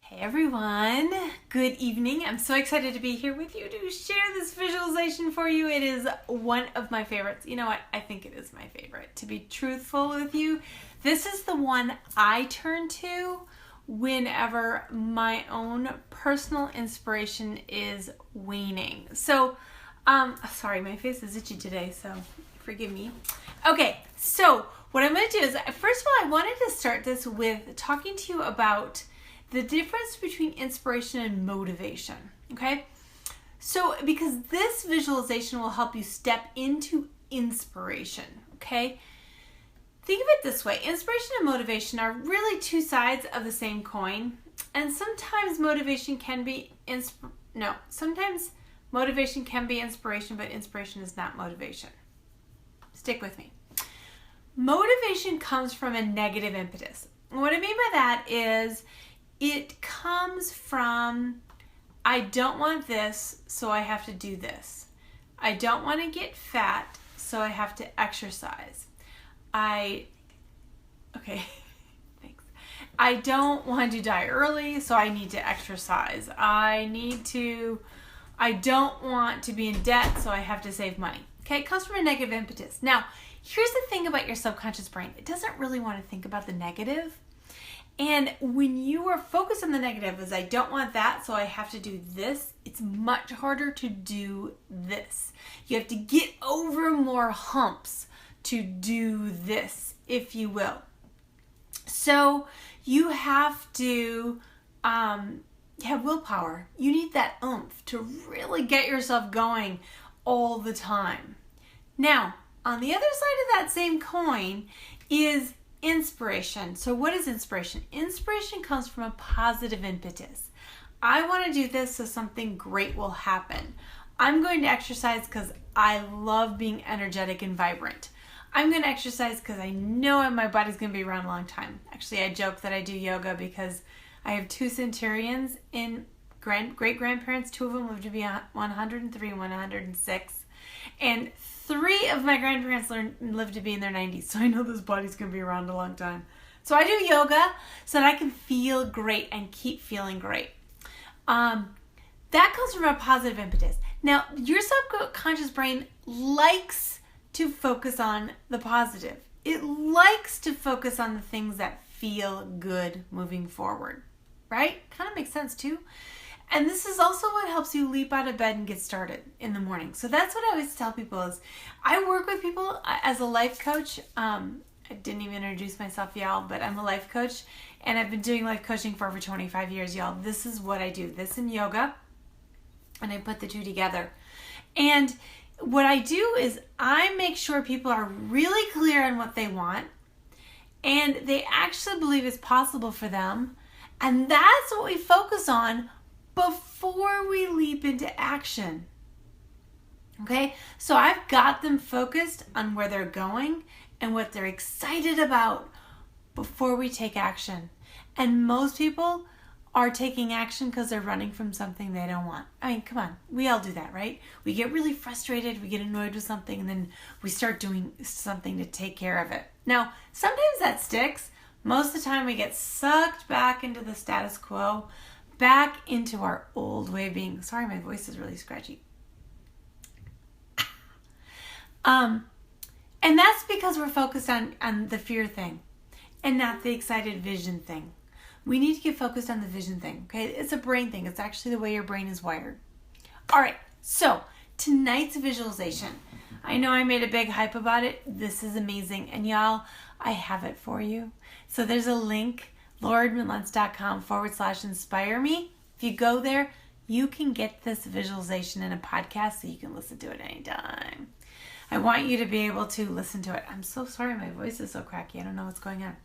Hey everyone, good evening. I'm so excited to be here with you to share this visualization for you. It is one of my favorites. You know what? I think it is my favorite. To be truthful with you, this is the one I turn to whenever my own personal inspiration is waning. So, sorry, my face is itchy today, so forgive me. Okay, so what I'm going to do is, first of all, I wanted to start this with talking to you about the difference between inspiration and motivation, okay? So, because this visualization will help you step into inspiration, okay? Think of it this way. Inspiration and motivation are really two sides of the same coin. And sometimes motivation can be sometimes motivation can be inspiration, but inspiration is not motivation. Stick with me. Motivation comes from a negative impetus. And what I mean by that is it comes from, I don't want this, so I have to do this. I don't want to get fat, so I have to exercise. Thanks. I don't want to die early, so I need to exercise. I don't want to be in debt, so I have to save money. Okay, it comes from a negative impetus. Now, here's the thing about your subconscious brain. It doesn't really want to think about the negative. And when you are focused on the negative, as I don't want that, so I have to do this, it's much harder to do this. You have to get over more humps to do this, if you will. So you have to have willpower. You need that oomph to really get yourself going all the time. Now, on the other side of that same coin is inspiration. So what is inspiration? Inspiration comes from a positive impetus. I want to do this so something great will happen. I'm going to exercise because I love being energetic and vibrant. I'm going to exercise because I know my body's going to be around a long time. Actually, I joke that I do yoga because I have two centurions in great-grandparents. Two of them lived to be 103 and 106. And 3 of my grandparents lived to be in their 90s, so I know this body's going to be around a long time. So I do yoga so that I can feel great and keep feeling great. That comes from a positive impetus. Now, your subconscious brain likes to focus on the positive. It likes to focus on the things that feel good moving forward, right? Kind of makes sense too. And this is also what helps you leap out of bed and get started in the morning. So that's what I always tell people is I work with people as a life coach. I didn't even introduce myself, y'all, but I'm a life coach. And I've been doing life coaching for over 25 years, y'all. This is what I do. This and yoga. And I put the two together. And what I do is I make sure people are really clear on what they want. And they actually believe it's possible for them. And that's what we focus on before we leap into action. Okay, so I've got them focused on where they're going and what they're excited about before we take action. And most people are taking action because they're running from something they don't want. I mean, come on, we all do that, right? We get really frustrated, we get annoyed with something, and then we start doing something to take care of it. Now, sometimes that sticks. Most of the time we get sucked back into the status quo, back into our old way of being. Sorry, my voice is really scratchy. And that's because we're focused on the fear thing and not the excited vision thing. We need to get focused on the vision thing, okay? It's a brain thing. It's actually the way your brain is wired. All right, so tonight's visualization. I know I made a big hype about it. This is amazing. And y'all, I have it for you. So there's a link, Erdman-Luntz.com/inspire me. If you go there, you can get this visualization in a podcast so you can listen to it anytime. I want you to be able to listen to it. I'm so sorry, my voice is so cracky. I don't know what's going on.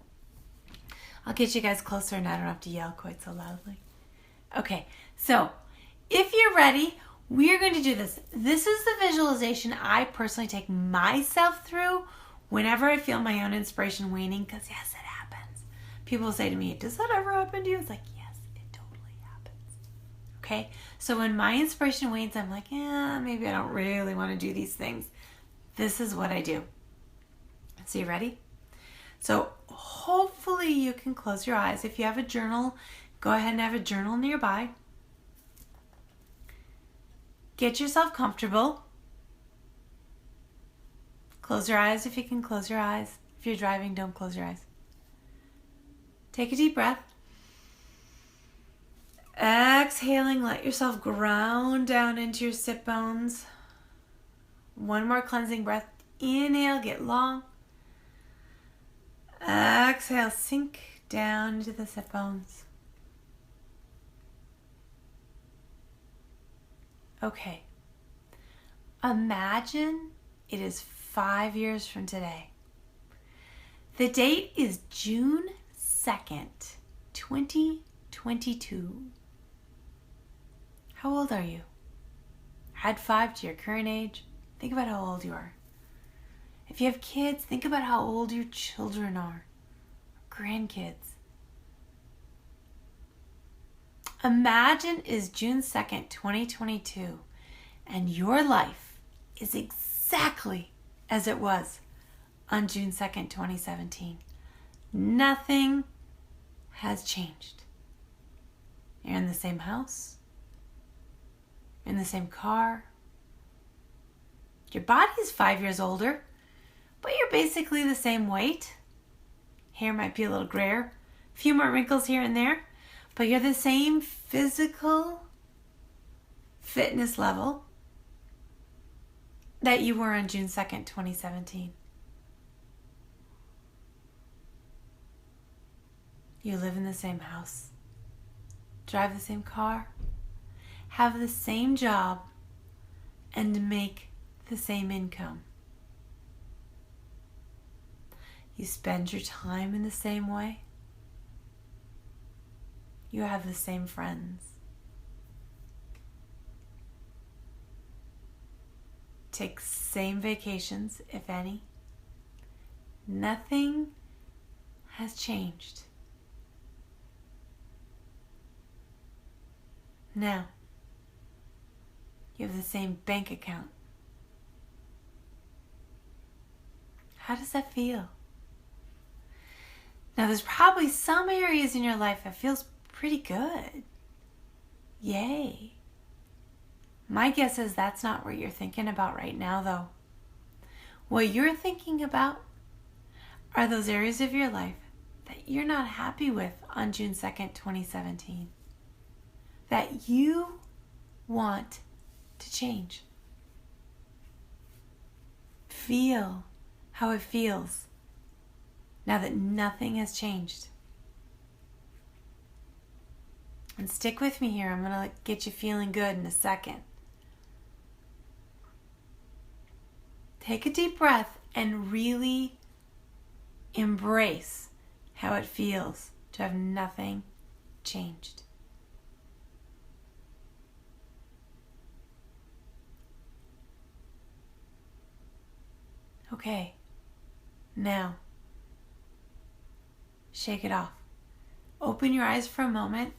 I'll get you guys closer and I don't have to yell quite so loudly. Okay, so if you're ready, we are going to do this. This is the visualization I personally take myself through whenever I feel my own inspiration waning, because yes, it happens. People say to me, does that ever happen to you? It's like, yes, it totally happens. Okay, so when my inspiration wanes, I'm like, maybe I don't really want to do these things. This is what I do. So you ready? So hopefully you can close your eyes. If you have a journal, Go ahead and have a journal nearby. Get yourself comfortable. Close your eyes if you can close your eyes. If you're driving, don't close your eyes. Take a deep breath. Exhaling, let yourself ground down into your sit bones. One more cleansing breath. Inhale, get long. Exhale, sink down into the sit bones. Okay. Imagine it is 5 years from today. The date is June 2nd, 2022. How old are you? Add 5 to your current age. Think about how old you are. If you have kids, think about how old your children are. Grandkids. Imagine it's June 2nd, 2022, and your life is exactly as it was on June 2nd, 2017. Nothing has changed. You're in the same house, in the same car. Your body is 5 years older, but you're basically the same weight. Hair might be a little grayer, a few more wrinkles here and there, but you're the same physical fitness level that you were on June 2nd, 2017. You live in the same house, drive the same car, have the same job, and make the same income. You spend your time in the same way. You have the same friends. Take same vacations, if any. Nothing has changed. Now, you have the same bank account. How does that feel? Now, there's probably some areas in your life that feels pretty good. Yay. My guess is that's not what you're thinking about right now, though. What you're thinking about are those areas of your life that you're not happy with on June 2nd, 2017. That you want to change. Feel how it feels now that nothing has changed. And stick with me here. I'm going to get you feeling good in a second. Take a deep breath and really embrace how it feels to have nothing changed. Okay, now shake it off. Open your eyes for a moment.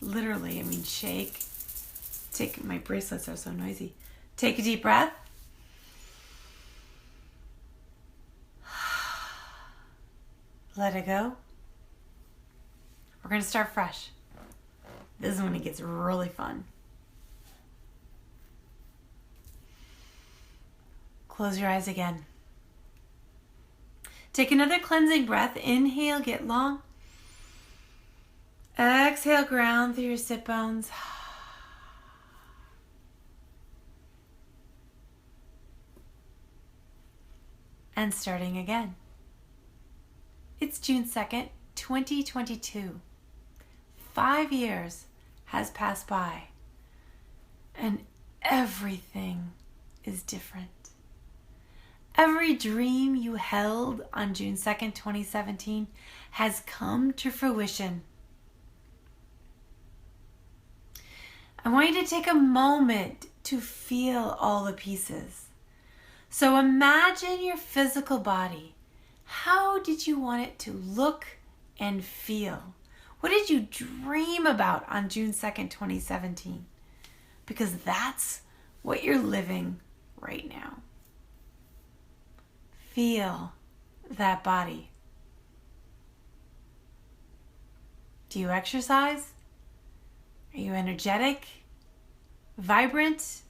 Literally, I mean shake. My bracelets are so noisy. Take a deep breath. Let it go. We're going to start fresh. This is when it gets really fun. Close your eyes again. Take another cleansing breath. Inhale, get long. Exhale, ground through your sit bones. And starting again. It's June 2nd, 2022. 5 years has passed by, and everything is different. Every dream you held on June 2nd, 2017 has come to fruition. I want you to take a moment to feel all the pieces. So imagine your physical body. How did you want it to look and feel? What did you dream about on June 2nd, 2017? Because that's what you're living right now. Feel that body. Do you exercise? Are you energetic? Vibrant?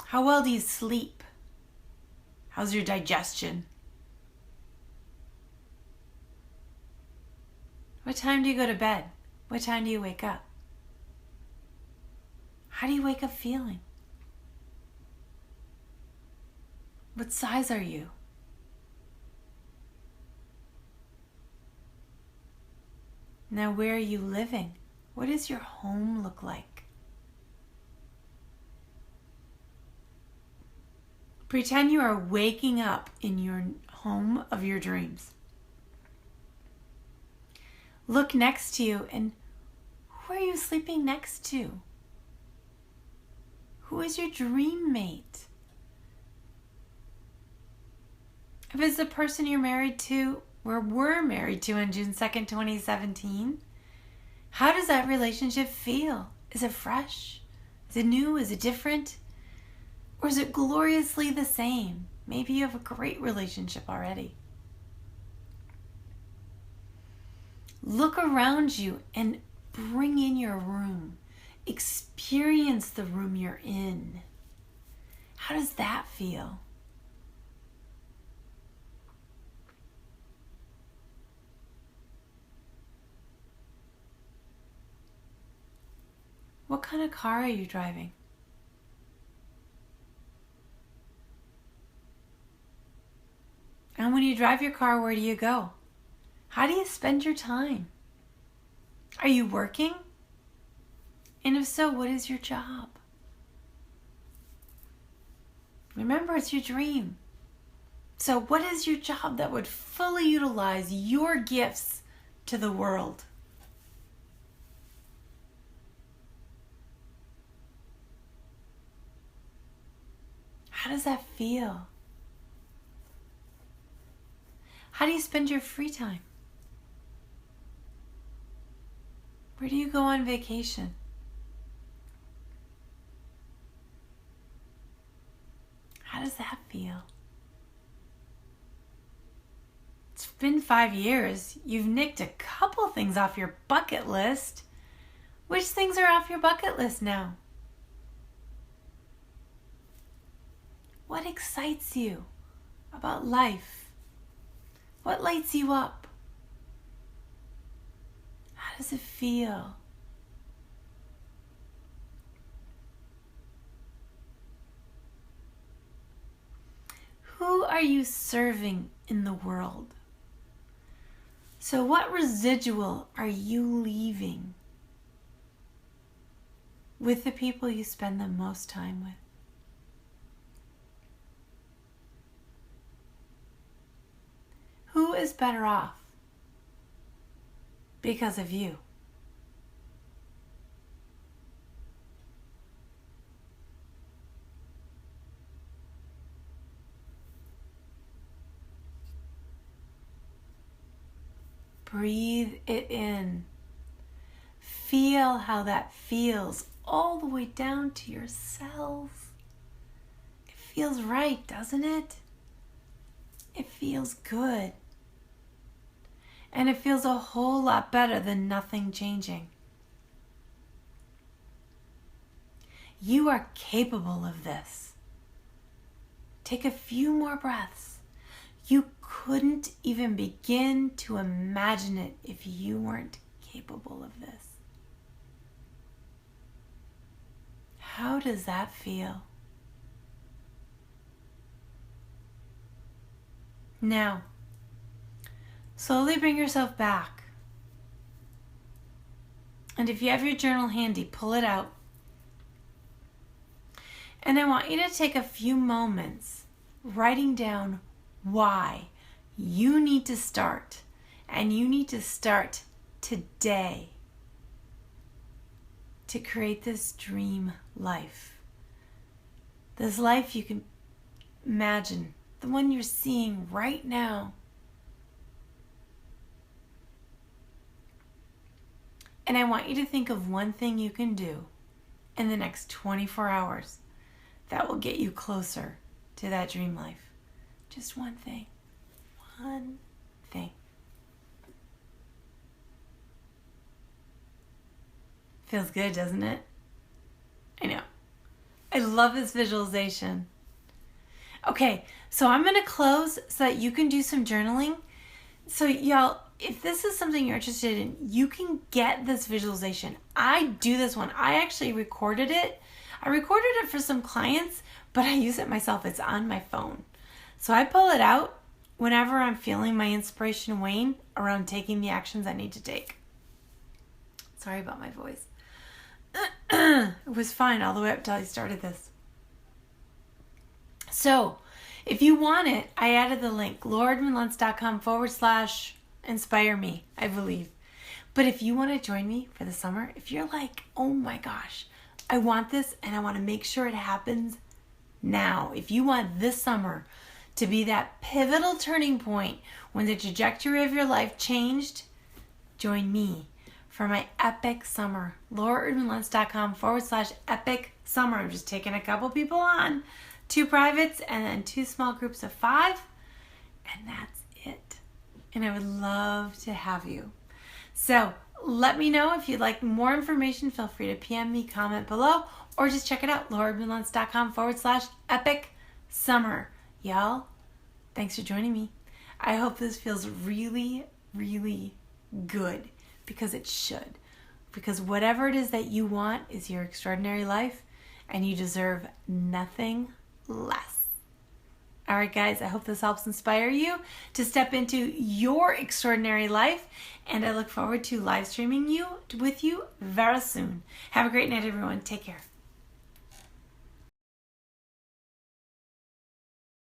How well do you sleep? How's your digestion? What time do you go to bed? What time do you wake up? How do you wake up feeling? What size are you? Now, where are you living? What does your home look like? Pretend you are waking up in your home of your dreams. Look next to you, and who are you sleeping next to? Who is your dream mate? If it's the person you're married to, or were married to on June 2nd, 2017, how does that relationship feel? Is it fresh? Is it new? Is it different? Or is it gloriously the same? Maybe you have a great relationship already. Look around you and bring in your room. Experience the room you're in. How does that feel? What kind of car are you driving? And when you drive your car, where do you go? How do you spend your time? Are you working? And if so, what is your job? Remember, it's your dream. So what is your job that would fully utilize your gifts to the world? How does that feel? How do you spend your free time? Where do you go on vacation? How does that feel? It's been 5 years. You've nicked a couple things off your bucket list. Which things are off your bucket list now? What excites you about life? What lights you up? How does it feel? Who are you serving in the world? So what residual are you leaving with the people you spend the most time with? Who is better off because of you? Breathe it in. Feel how that feels all the way down to your cells. It feels right, doesn't it? It feels good. And it feels a whole lot better than nothing changing. You are capable of this. Take a few more breaths. You couldn't even begin to imagine it if you weren't capable of this. How does that feel? Now, slowly bring yourself back. And if you have your journal handy, pull it out. And I want you to take a few moments writing down why you need to start. And you need to start today to create this dream life. This life you can imagine, the one you're seeing right now. And I want you to think of one thing you can do in the next 24 hours that will get you closer to that dream life. Just one thing. One thing. Feels good, doesn't it? I know. I love this visualization. Okay, so I'm going to close so that you can do some journaling. So y'all, if this is something you're interested in, you can get this visualization. I do this one. I actually recorded it. I recorded it for some clients, but I use it myself. It's on my phone. So I pull it out whenever I'm feeling my inspiration wane around taking the actions I need to take. Sorry about my voice. It was fine all the way up till I started this. So, if you want it, I added the link, Erdman-Luntz.com/inspire me, I believe. But if you want to join me for the summer, if you're like, oh my gosh, I want this and I want to make sure it happens now. If you want this summer to be that pivotal turning point when the trajectory of your life changed, join me for my epic summer. LauraErdmanLuntz.com/epic summer. I'm just taking a couple people on, 2 privates and then 2 small groups of 5, and that's it. And I would love to have you. So let me know if you'd like more information. Feel free to PM me, comment below, or just check it out, LauraErdmanLuntz.com/epic summer. Y'all, thanks for joining me. I hope this feels really, really good, because it should. Because whatever it is that you want is your extraordinary life, and you deserve nothing less. All right, guys, I hope this helps inspire you to step into your extraordinary life, and I look forward to live streaming with you very soon. Have a great night, everyone. Take care.